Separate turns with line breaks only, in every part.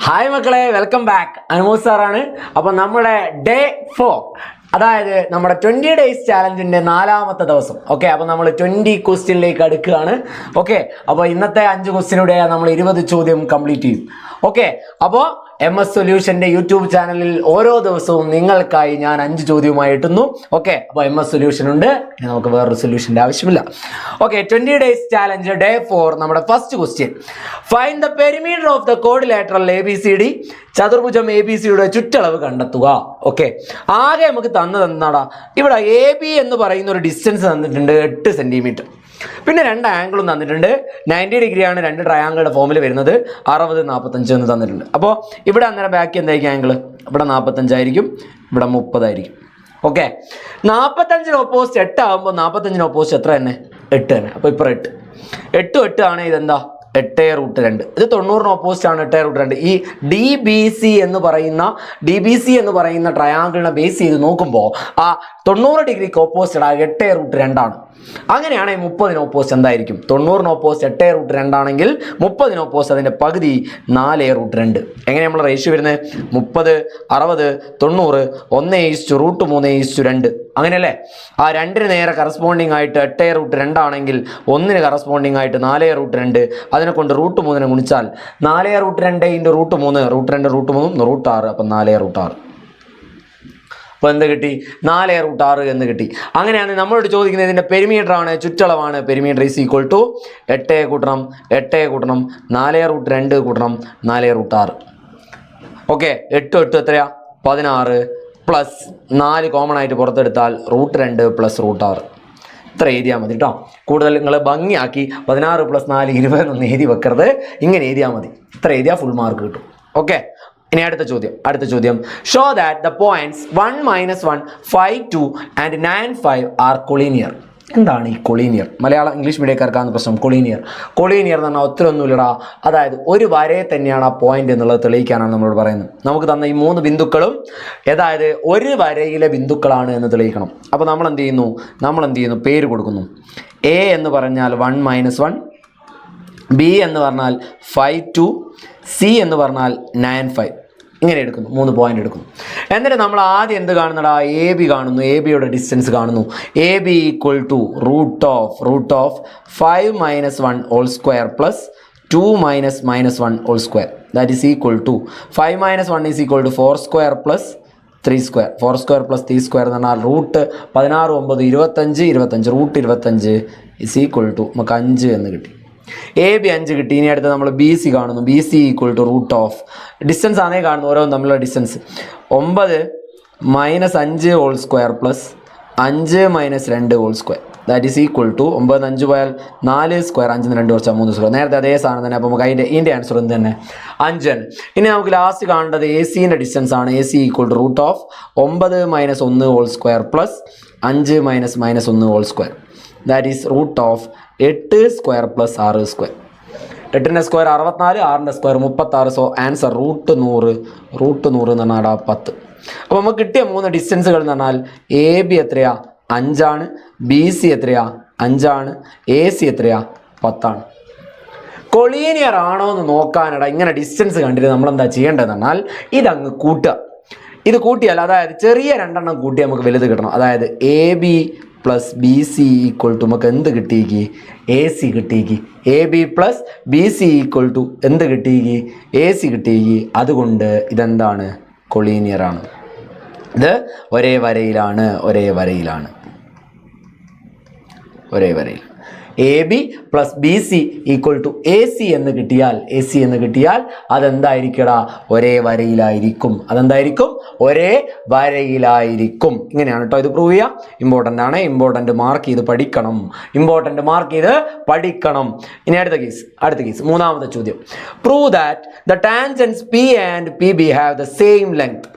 Hi മക്കളെ, welcome back. Anumod സാറാണ്. അപ്പോൾ നമ്മുടെ ഡേ 4, അതായത് നമ്മുടെ 20 ഡേയ്സ് ചാലഞ്ചിൻ്റെ 4ാമത്തെ ദിവസം. ഓക്കെ, അപ്പോൾ നമ്മൾ 20 ക്വസ്റ്റ്യനിലേക്ക് അടുക്കുകയാണ്. ഓക്കെ, അപ്പോൾ ഇന്നത്തെ 5 ക്വസ്റ്റ്യനിലൂടെ നമ്മൾ 20 ചോദ്യം കംപ്ലീറ്റ് ചെയ്യും. ഓക്കെ, അപ്പോൾ MS സൊല്യൂഷൻ്റെ യൂട്യൂബ് ചാനലിൽ ഓരോ ദിവസവും നിങ്ങൾക്കായി ഞാൻ 5 ചോദ്യവുമായി എത്തുന്നു. ഓക്കെ, അപ്പോൾ MS സൊല്യൂഷൻ ഉണ്ട്, നമുക്ക് വേറൊരു സൊല്യൂഷൻ്റെ ആവശ്യമില്ല. ഓക്കെ, 20 ഡേയ്സ് ചാലഞ്ച് ഡേ 4, നമ്മുടെ first question. Find the perimeter of the കോഡിലാറ്ററൽ ABCD. ചതുർഭുജം ABCയുടെ ചുറ്റളവ് കണ്ടെത്തുക. ഓക്കെ, ആകെ നമുക്ക് തന്നത് എന്താടാ? ഇവിടെ AB എന്ന് പറയുന്ന ഒരു ഡിസ്റ്റൻസ് തന്നിട്ടുണ്ട് 8 സെൻറ്റിമീറ്റർ. പിന്നെ 2 ആംഗിളും തന്നിട്ടുണ്ട്. 90 ഡിഗ്രിയാണ് 2 ട്രയാങ്കിളുടെ ഫോമിൽ വരുന്നത്. 60, 45 എന്ന് തന്നിട്ടുണ്ട്. അപ്പോൾ ഇവിടെ അന്നേരം ബാക്കി എന്തായിരിക്കും ആംഗിൾ? ഇവിടെ 45 ആയിരിക്കും, ഇവിടെ 30 ആയിരിക്കും. ഓക്കെ, 45 ഓപ്പോസിറ്റ് 8 ആകുമ്പോൾ 45 ഓപ്പോസിറ്റ് എത്ര തന്നെ? 8 തന്നെ. അപ്പോൾ ഇപ്പോൾ 8 ആണ്. ഇതെന്താ? 8√2. ഇത് 90 ഓപ്പോസിറ്റ് ആണ്. 8√2. ഈ DBC എന്ന് പറയുന്ന ട്രയാങ്കിളിനെ ബേസ് ചെയ്ത് നോക്കുമ്പോൾ ആ 90 ഡിഗ്രിക്ക് ഓപ്പോസിറ്റ് 8√2 ആണ്. അങ്ങനെയാണ് 30 ഓപ്പോസിറ്റ് എന്തായിരിക്കും? 90 ഓപ്പോസിറ്റ് 8√2 ആണെങ്കിൽ 30 ഓപ്പോസിറ്റ് അതിൻ്റെ പകുതി 4√2. എങ്ങനെ നമ്മൾ റേഷ്യോ വരുന്നത്? 30, 60, 90, 1:√3:2. അങ്ങനെയല്ലേ? ആ 2 നേരെ കറസ്പോണ്ടിങ് ആയിട്ട് 8√2 ആണെങ്കിൽ 1 കറസ്പോണ്ടിങ് ആയിട്ട് 4√2. അതിനെ കൊണ്ട് √3 ഗുണിച്ചാൽ 4√2 × √3, √2 √3 അപ്പം 4√6. അപ്പോൾ എന്ത് കിട്ടി? 4√6 എന്ന് കിട്ടി. അങ്ങനെയാണ് നമ്മളോട് ചോദിക്കുന്നത് ഇതിൻ്റെ പെരിമീറ്റർ ആണ്, ചുറ്റളവാണ്. പെരിമീറ്റർ ഈസ് ഈക്വൽ ടു 8 കൂട്ടണം 4√2 കൂട്ടണം 4√6. ഓക്കെ, 8 എത്രയാ? 16 പ്ലസ് 4 കോമൺ ആയിട്ട് പുറത്തെടുത്താൽ √2 പ്ലസ് √6. ഇത്ര എഴുതിയാൽ മതി കേട്ടോ. കൂടുതൽ നിങ്ങൾ ഭംഗിയാക്കി 16 + 4 20 എന്നൊന്നും എഴുതി വെക്കരുത്. ഇങ്ങനെ എഴുതിയാൽ മതി. ഇത്ര എഴുതിയാൽ ഫുൾ മാർക്ക് കിട്ടും. ഓക്കെ, ഇനി അടുത്ത ചോദ്യം. Show that the points 1, -1, 5, 2 and 9, 5 R collinear. എന്താണ് ഈ കൊളീനിയർ? മലയാളം ഇംഗ്ലീഷ് മീഡിയക്കാർക്കാണ് പ്രശ്നം. കൊളീനിയർ എന്ന് പറഞ്ഞാൽ ഒത്തിരി ഒന്നുമില്ലടാ. അതായത് ഒരു വരയെ തന്നെയാണ് ആ പോയിന്റ് എന്നുള്ളത് തെളിയിക്കാനാണ് നമ്മളോട് പറയുന്നത്. നമുക്ക് തന്ന ഈ 3 ബിന്ദുക്കളും അതായത് ഒരു വരയിലെ ബിന്ദുക്കളാണ് എന്ന് തെളിയിക്കണം. അപ്പോൾ നമ്മൾ എന്ത് ചെയ്യുന്നു? പേര് കൊടുക്കുന്നു. A എന്ന് പറഞ്ഞാൽ 1, -1, B എന്ന് പറഞ്ഞാൽ 5, 2, C എന്ന് പറഞ്ഞാൽ 9, 5. ഇങ്ങനെ എടുക്കുന്നു. 3 പോയിന്റ് എടുക്കുന്നു. എന്നിട്ട് നമ്മൾ ആദ്യം എന്ത് കാണുന്നടാ? AB കാണുന്നു. ABയുടെ ഡിസ്റ്റൻസ് കാണുന്നു. AB equal to root of 5 - 1 whole square plus 2 - -1 whole square. That is equal to 5 - 1 is equal to 4 square plus 3 square. 4 square plus 3 square എന്ന് പറഞ്ഞാൽ √16, 9, 25 √25 ഈസ് ഈക്വൽ ടു നമുക്ക് 5 എന്ന് കിട്ടി. AB 5 കിട്ടി. ഇനി അടുത്ത് നമ്മൾ BC കാണുന്നു. BC equal to root of distance ആണേ കാണുന്നു, ഓരോന്നും തമ്മിലുള്ള distance 9 - 5 whole square plus 5 - 2 whole square. That is equal to 9 - 5 പോയാൽ 4 സ്ക്വയർ, 5 - 2 കുറച്ചാൽ 3 സ്ക്വയർ. നേരത്തെ അതേ സാധനം തന്നെ. അപ്പോൾ നമുക്ക് ഇതിൻ്റെ ആൻസർ എന്ത് തന്നെ? 5 ആണ്. ഇനി നമുക്ക് ലാസ്റ്റ് കാണേണ്ടത് AC-ൻ്റെ ഡിസ്റ്റൻസ് ആണ്. AC equal to root of 9 - 1 whole square plus 5 - -1 whole square. That is root of 8 square plus 6 square. 8ൻ്റെ സ്ക്വയർ 64, 6ൻ്റെ സ്ക്വയർ 36. സോ ആൻസർ √100 എന്ന് പറഞ്ഞാൽ 10. അപ്പോൾ നമുക്ക് കിട്ടിയ 3 ഡിസ്റ്റൻസുകൾ എന്ന് പറഞ്ഞാൽ AB എത്രയാ? 5 ആണ്. BC എത്രയാ? 5 ആണ്. AC എത്രയാ? 10 ആണ്. കൊളീനിയർ ആണോ എന്ന് നോക്കാനിട ഇങ്ങനെ ഡിസ്റ്റൻസ് കണ്ടിട്ട് നമ്മൾ എന്താ ചെയ്യേണ്ടതെന്ന് പറഞ്ഞാൽ ഇതങ്ങ് കൂട്ടുക. ഇത് കൂട്ടിയാൽ അതായത് ചെറിയ 2 എണ്ണം കൂട്ടി നമുക്ക് വലുത് കിട്ടണം. അതായത് AB + BC ഈക്വൽ ടു നമുക്ക് എന്ത് കിട്ടിയേക്ക്? AC കിട്ടിയേക്ക്. AB + BC ഈക്വൽ ടു എന്ത് കിട്ടിയേക്ക്? AC കിട്ടിയേക്ക്. അതുകൊണ്ട് ഇതെന്താണ്? കൊളീനിയർ ആണ്. ഇത് ഒരേ വരയിലാണ്. AB + BC equal to AC എന്ന് കിട്ടിയാൽ അതെന്തായിരിക്കടാ? ഒരേ വരയിലായിരിക്കും. ഒരേ വരയിലായിരിക്കും. ഇങ്ങനെയാണ് കേട്ടോ ഇത് പ്രൂവ് ചെയ്യുക. ഇമ്പോർട്ടൻ്റ് ആണ്. ഇമ്പോർട്ടൻ്റ് മാർക്ക് ചെയ്ത് പഠിക്കണം. ഇനി അടുത്ത കേസ് 3ാമത്തെ ചോദ്യം. Prove that the tangents P and PB have the same length.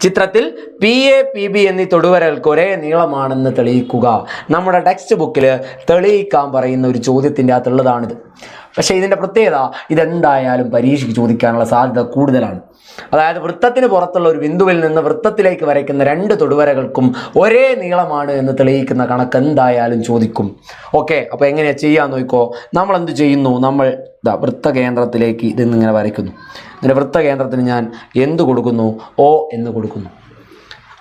ചിത്രത്തിൽ PA PB എന്നീ തൊടുവരകൾക്ക് ഒരേ നീളമാണെന്ന് തെളിയിക്കുക. നമ്മുടെ ടെക്സ്റ്റ് ബുക്കിൽ തെളിയിക്കാൻ പറയുന്ന ഒരു ചോദ്യത്തിൻ്റെ അകത്തുള്ളതാണിത്. പക്ഷേ ഇതിൻ്റെ പ്രത്യേകത ഇതെന്തായാലും പരീക്ഷയ്ക്ക് ചോദിക്കാനുള്ള സാധ്യത കൂടുതലാണ്. അതായത് വൃത്തത്തിന് പുറത്തുള്ള ഒരു ബിന്ദുവിൽ നിന്ന് വൃത്തത്തിലേക്ക് വരയ്ക്കുന്ന 2 തൊടുവരകൾക്കും ഒരേ നീളമാണ് എന്ന് തെളിയിക്കുന്ന കണക്ക് എന്തായാലും ചോദിക്കും. ഓക്കെ, അപ്പോൾ എങ്ങനെയാണ് ചെയ്യാൻ നോക്കിക്കോ. നമ്മൾ എന്ത് ചെയ്യുന്നു? നമ്മൾ ഇതാ വൃത്തകേന്ദ്രത്തിലേക്ക് ഇതിന്നിങ്ങനെ വരയ്ക്കുന്നു. എന്നിട്ട് വൃത്തകേന്ദ്രത്തിന് ഞാൻ എന്ത് കൊടുക്കുന്നു? O എന്ന് കൊടുക്കുന്നു.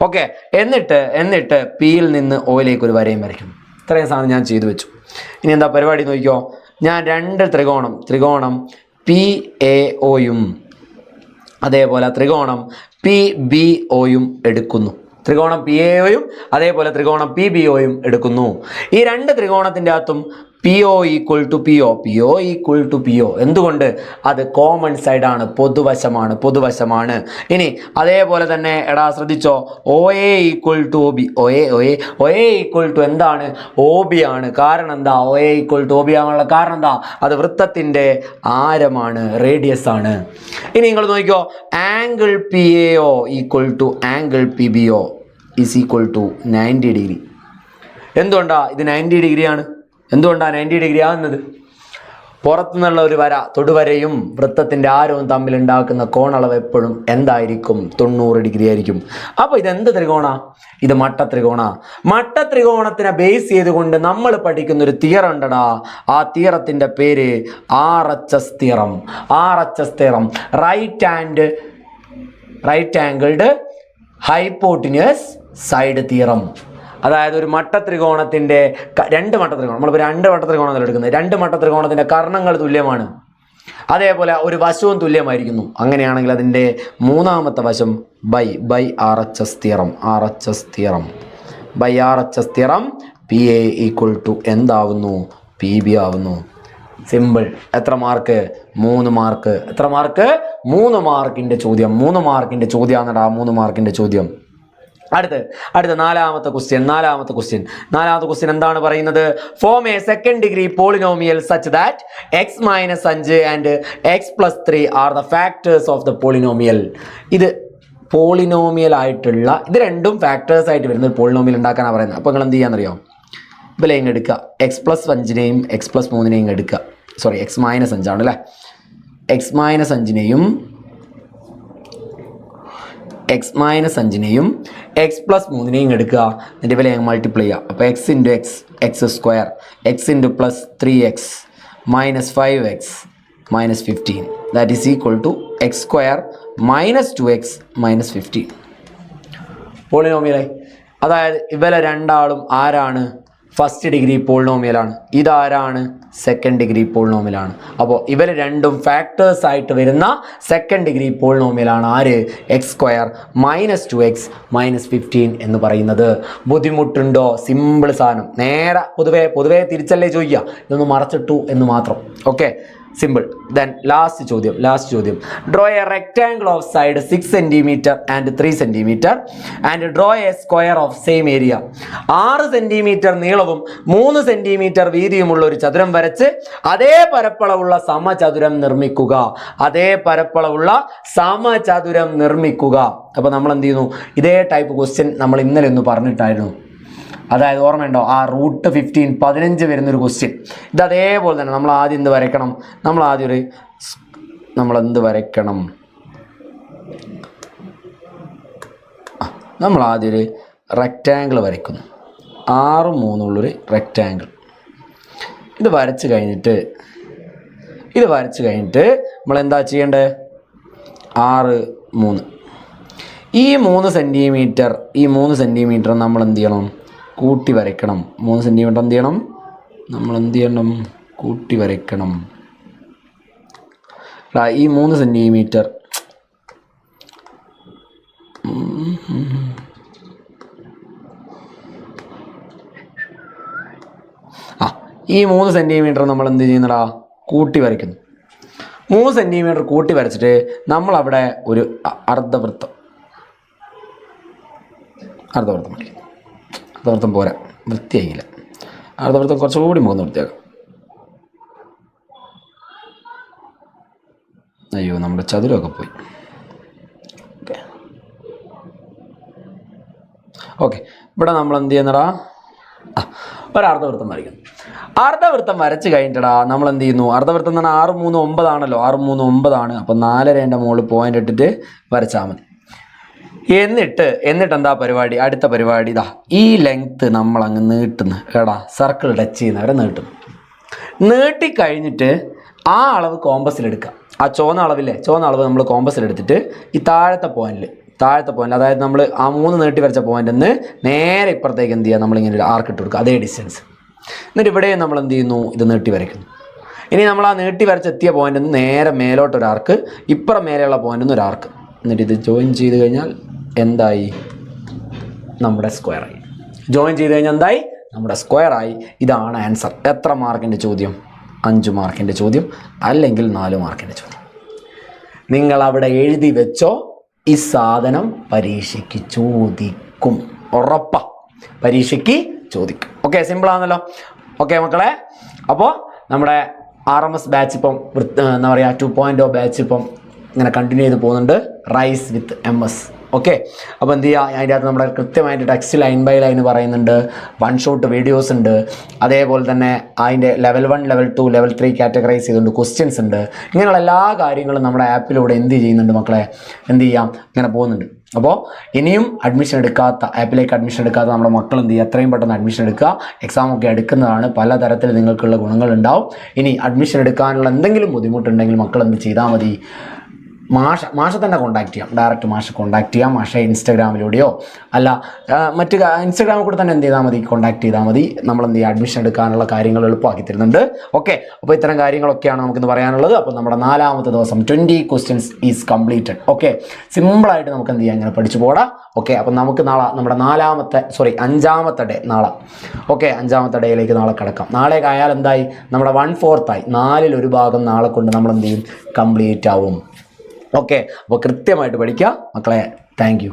ഓക്കെ, എന്നിട്ട് പിയിൽ നിന്ന് ഓയിലേക്ക് ഒരു വരയും വരയ്ക്കുന്നു. ഇത്രയും സാധനം ഞാൻ ചെയ്തു വെച്ചു. ഇനി എന്താ പരിപാടി നോക്കിയോ? ഞാൻ രണ്ട് ത്രികോണം PAOയും അതേപോലെ ത്രികോണം PBOയും എടുക്കുന്നു. ത്രികോണം PAOയും അതേപോലെ ത്രികോണം PBOയും എടുക്കുന്നു. ഈ രണ്ട് ത്രികോണത്തിൻ്റെ അകത്തും PO equal to PO equal to PO. എന്തുകൊണ്ട്? അത് കോമൺ സൈഡാണ്, പൊതുവശമാണ്. ഇനി അതേപോലെ തന്നെ എടാ ശ്രദ്ധിച്ചോ, OA equal to OB. OA equal to എന്താണ്? OB ആണ്. കാരണം എന്താ? OA ഈക്വൽ ടു OB ആണുള്ള കാരണം എന്താ? അത് വൃത്തത്തിൻ്റെ ആരമാണ്, റേഡിയസ് ആണ്. ഇനി നിങ്ങൾ നോക്കിക്കോ, angle PAO equal to angle PBO is equal to 90 degree. എന്തുകൊണ്ടാ ഇത് 90 ഡിഗ്രിയാണ്? എന്തുകൊണ്ടാണ് 90 ഡിഗ്രി ആകുന്നത്? പുറത്തു നിന്നുള്ള ഒരു വര, തൊടുവരയും വൃത്തത്തിൻ്റെ ആരവും തമ്മിൽ ഉണ്ടാക്കുന്ന കോണളവ് എപ്പോഴും എന്തായിരിക്കും? 90 ഡിഗ്രി ആയിരിക്കും. അപ്പോൾ ഇതെന്ത് ത്രികോണ? ഇത് മട്ടത്രികോണ. മട്ടത്രികോണത്തിനെ ബേസ് ചെയ്തുകൊണ്ട് നമ്മൾ പഠിക്കുന്ന ഒരു തിയറം ഉണ്ടടാ. ആ തിയറത്തിൻ്റെ പേര് RHS theorem. RHS theorem, right angled hypotenuse side theorem. അതായത് ഒരു മട്ടത്രികോണത്തിൻ്റെ രണ്ട് മട്ടത്രികോണം, നമ്മളിപ്പോൾ രണ്ട് മട്ടത്രികോണത്തിൽ എടുക്കുന്നത്, രണ്ട് മട്ടത്രികോണത്തിൻ്റെ കർണങ്ങൾ തുല്യമാണ്, അതേപോലെ ഒരു വശവും തുല്യമായിരിക്കുന്നു. അങ്ങനെയാണെങ്കിൽ അതിൻ്റെ മൂന്നാമത്തെ വശം by RHS theorem. By RHS theorem PA equal to എന്താവുന്നു? PB ആവുന്നു. സിമ്പിൾ. എത്ര മാർക്ക്? 3 മാർക്ക്. എത്ര മാർക്ക്? 3 മാർക്കിൻ്റെ ചോദ്യം. 3 മാർക്കിൻ്റെ ചോദ്യമാണെടാ, 3 മാർക്കിൻ്റെ ചോദ്യം. അടുത്ത നാലാമത്തെ ക്വസ്റ്റ്യൻ എന്താണ് പറയുന്നത്? Form A second degree polynomial such that x-5 and x+3 are the factors of the polynomial. ഇത് പോളിനോമിയൽ ആയിട്ടുള്ള, ഇത് രണ്ടും ഫാക്ടേഴ്സ് ആയിട്ട് വരുന്ന ഒരു പോളിനോമിയൽ ഉണ്ടാക്കാനാണ് പറയുന്നത്. അപ്പോൾ നിങ്ങൾ എന്ത് ചെയ്യാന്നറിയോ? ഇവലെ ഇങ്ങ് എടുക്കുക, x+5നെയും x+3നെയും എടുക്കുക. സോറി, x-5 ആണ് അല്ലേ. x-5നെയും x-5നെയും x+3നെയും എടുക്കുക. എന്നിട്ട് ഇവരെ മൾട്ടിപ്ലൈ ചെയ്യുക. അപ്പോൾ x into x square, x into plus 3x minus 5x minus 15 that is equal to x square minus 2x minus 15. പോളിനോമിയലായി. അതായത് ഇവരെ രണ്ടാളും ആരാണ്? ഫസ്റ്റ് ഡിഗ്രി പോളിനോമിയലാണ്. ഇതാരാണ്? സെക്കൻഡ് ഡിഗ്രി പോളിനോമിയലാണ്. അപ്പോൾ ഇവർ രണ്ടും ഫാക്ടേഴ്സ് ആയിട്ട് വരുന്ന സെക്കൻഡ് ഡിഗ്രി പോളിനോമിയലാണ് ആര്? x square minus 2x minus 15 എന്ന് പറയുന്നത്. ബുദ്ധിമുട്ടുണ്ടോ? സിമ്പിൾ സാധനം. നേരെ പൊതുവേ തിരിച്ചല്ലേ ചോദിക്കുക, ഇതൊന്ന് മറച്ചിട്ടു എന്ന് മാത്രം. Okay, simple. ദെൻ ലാസ്റ്റ് ചോദ്യം. Draw A rectangle of side 6 centimetre and 3 centimetre and draw A square of same area. 6 centimetre നീളവും 3 സെൻറ്റിമീറ്റർ വീതിയുമുള്ള ഒരു ചതുരം വരച്ച് അതേ പരപ്പളവുള്ള സമചതുരം നിർമ്മിക്കുക. അപ്പോൾ നമ്മൾ എന്ത് ചെയ്യുന്നു? ഇതേ ടൈപ്പ് ക്വസ്റ്റ്യൻ നമ്മൾ ഇന്നലെ ഒന്ന് പറഞ്ഞിട്ടായിരുന്നു. അതായത് ഓർമ്മയുണ്ടോ? ആ റൂട്ട് 15 വരുന്നൊരു ക്വസ്റ്റ്യൻ. ഇത് അതേപോലെ തന്നെ നമ്മൾ ആദ്യം എന്ത് വരയ്ക്കണം? നമ്മളെന്ത് വരയ്ക്കണം? നമ്മൾ ആദ്യം ഒരു റെക്റ്റാങ്കിൾ വരയ്ക്കുന്നു. 6, 3 ഉള്ളൊരു റെക്റ്റാങ്കിൾ. ഇത് വരച്ച് കഴിഞ്ഞിട്ട് നമ്മൾ എന്താ ചെയ്യേണ്ടത്? 6, 3 ഈ 3 സെൻറ്റിമീറ്റർ നമ്മൾ എന്ത് ചെയ്യണം? കൂട്ടി വരയ്ക്കണം. 3 സെൻറ്റിമീറ്റർ എന്ത് ചെയ്യണം? നമ്മൾ എന്ത് ചെയ്യണം? കൂട്ടി വരയ്ക്കണം. ഈ 3 സെൻറ്റിമീറ്റർ ഈ 3 സെൻറ്റിമീറ്റർ നമ്മൾ എന്ത് ചെയ്യുന്നടാ? കൂട്ടി വരയ്ക്കുന്നു. 3 സെൻറ്റിമീറ്റർ കൂട്ടി വരച്ചിട്ട് നമ്മളവിടെ ഒരു അർദ്ധവൃത്തം വരയ്ക്കും. അർദ്ധവൃത്തം പോരാ, വൃത്തിയായില്ല. അർദ്ധവൃത്തം കുറച്ചുകൂടി മുഖം വൃത്തിയാക്കാം. അയ്യോ, നമ്മുടെ ചതുരമൊക്കെ പോയി. ഓക്കെ, ഇവിടെ നമ്മൾ എന്ത് ചെയ്യുന്നടാ? ഒരു അർദ്ധവൃത്തം വരയ്ക്കുന്നു. അർദ്ധവൃത്തം വരച്ച് കഴിഞ്ഞിട്ടടാ നമ്മൾ എന്ത് ചെയ്യുന്നു? അർദ്ധവൃത്തം എന്ന് പറഞ്ഞാൽ 6, 3, 9 ആണല്ലോ. 6, 3, 9 ആണ്. അപ്പം 4 മുകളിൽ പോയിന്റ് ഇട്ടിട്ട് വരച്ചാൽ മതി. എന്നിട്ട് എന്താ പരിപാടി? അടുത്ത പരിപാടി ഇതാ, ഈ ലെങ്ത്ത് നമ്മൾ അങ്ങ് നീട്ടുന്നു. സർക്കിൾ ടച്ച് ചെയ്യുന്നവരെ നീട്ടുന്നു. നീട്ടിക്കഴിഞ്ഞിട്ട് ആ അളവ് കോമ്പസിലെടുക്കുക. ആ ചുവന്ന അളവില്ലേ, ചുവന്ന അളവ് നമ്മൾ കോമ്പസിലെടുത്തിട്ട് ഈ താഴത്തെ പോയിന്റിൽ അതായത് നമ്മൾ ആ 3 നീട്ടി വരച്ച പോയിന്റിൽ നിന്ന് നേരെ ഇപ്പുറത്തേക്ക് എന്ത് ചെയ്യുക, നമ്മളിങ്ങനെ ഒരു ആർക്ക് ഇട്ട് കൊടുക്കുക, അതേ ഡിസ്റ്റൻസ്. എന്നിട്ട് ഇവിടെ നമ്മൾ എന്ത് ചെയ്യുന്നു, ഇത് നീട്ടി വരയ്ക്കുന്നു. ഇനി നമ്മൾ ആ നീട്ടി വരച്ചെത്തിയ പോയിന്റിൽ നിന്ന് നേരെ മേലോട്ടൊരു ആർക്ക്, ഇപ്പുറം മേലെയുള്ള പോയിന്റിൽ നിന്ന് ഒരു ആർക്ക്. എന്നിട്ട് ഇത് ജോയിൻ ചെയ്ത് കഴിഞ്ഞാൽ എന്തായി, നമ്മുടെ സ്ക്വയറായി. ജോയിൻ ചെയ്ത് കഴിഞ്ഞാൽ എന്തായി, നമ്മുടെ സ്ക്വയറായി. ഇതാണ് ആൻസർ. എത്ര മാർക്കിൻ്റെ ചോദ്യം? 5 മാർക്കിൻ്റെ ചോദ്യം, അല്ലെങ്കിൽ 4 മാർക്കിൻ്റെ ചോദ്യം. നിങ്ങൾ അവിടെ എഴുതി വെച്ചോ, ഈ സാധനം പരീക്ഷയ്ക്ക് ചോദിക്കും, ഉറപ്പാ പരീക്ഷയ്ക്ക് ചോദിക്കും. ഓക്കെ, സിമ്പിളാണല്ലോ. ഓക്കെ മക്കളെ, അപ്പോൾ നമ്മുടെ RMS ബാച്ച് ഇപ്പം എന്താ പറയുക 2.0 ബാച്ച് ഇപ്പം ഇങ്ങനെ കണ്ടിന്യൂ ചെയ്ത് പോകുന്നുണ്ട്, റൈസ് വിത്ത് MS. ഓക്കെ, അപ്പോൾ എന്ത് ചെയ്യുക, അതിൻ്റെ അകത്ത് നമ്മുടെ കൃത്യമായിട്ട് ടെക്സ്റ്റ് ലൈൻ ബൈ ലൈൻ പറയുന്നുണ്ട്, 1 ഷോട്ട് വീഡിയോസ് ഉണ്ട്, അതേപോലെ തന്നെ അതിൻ്റെ ലെവൽ 1 ലെവൽ 2 ലെവൽ 3 കാറ്റഗറൈസ് ചെയ്തുകൊണ്ട് ക്വസ്റ്റ്യൻസ് ഉണ്ട്. ഇങ്ങനെയുള്ള എല്ലാ കാര്യങ്ങളും നമ്മുടെ ആപ്പിലൂടെ എന്ത് ചെയ്യുന്നുണ്ട് മക്കളെ, എന്ത് ചെയ്യാം, ഇങ്ങനെ പോകുന്നുണ്ട്. അപ്പോൾ ഇനിയും അഡ്മിഷൻ എടുക്കാത്ത, ആപ്പിലേക്ക് അഡ്മിഷൻ എടുക്കാത്ത നമ്മുടെ മക്കൾ എന്ത് ചെയ്യുക, എത്രയും പെട്ടെന്ന് അഡ്മിഷൻ എടുക്കുക. എക്സാമൊക്കെ എടുക്കുന്നതാണ്, പലതരത്തിൽ നിങ്ങൾക്കുള്ള ഗുണങ്ങളുണ്ടാവും. ഇനി അഡ്മിഷൻ എടുക്കാനുള്ള എന്തെങ്കിലും ബുദ്ധിമുട്ടുണ്ടെങ്കിൽ മക്കൾ എന്ത് ചെയ്താൽ മതി, മാഷെ തന്നെ കോൺടാക്ട് ചെയ്യാം, ഡയറക്റ്റ് മാഷെ കോൺടാക്ട് ചെയ്യാം. മാഷെ ഇൻസ്റ്റാഗ്രാമിലൂടെയോ അല്ല മറ്റ് ഇൻസ്റ്റാഗ്രാമിൽ കൂടെ തന്നെ എന്ത് ചെയ്താൽ മതി, കോൺടാക്ട് ചെയ്താൽ മതി. നമ്മൾ എന്ത് ചെയ്യുക, അഡ്മിഷൻ എടുക്കാനുള്ള കാര്യങ്ങൾ എളുപ്പമാക്കി തരുന്നുണ്ട്. ഓക്കെ, അപ്പോൾ ഇത്തരം കാര്യങ്ങളൊക്കെയാണ് നമുക്കിന്ന് പറയാനുള്ളത്. അപ്പോൾ നമ്മുടെ 4ാമത്തെ ദിവസം 20 ക്വസ്റ്റ്യൻസ് ഈസ് കംപ്ലീറ്റഡ്. ഓക്കെ, സിമ്പിളായിട്ട് നമുക്ക് എന്ത് ചെയ്യാം, ഇങ്ങനെ പഠിച്ചു പോടാം. ഓക്കെ, അപ്പം നമുക്ക് നാളെ നമ്മുടെ 5ാമത്തെ ഡേ നാളെ. ഓക്കെ, 5ാമത്തെ ഡേയിലേക്ക് നാളെ കിടക്കാം. നാളെ ആയാൽ എന്തായി, നമ്മുടെ 1/4 ആയി. 4ൽ 1 ഭാഗം നാളെ കൊണ്ട് നമ്മൾ എന്ത് ചെയ്യും, കംപ്ലീറ്റ് ആവും. ഓക്കെ, അപ്പോൾ കൃത്യമായിട്ട് പഠിക്കുക മക്കളെ. Thank you.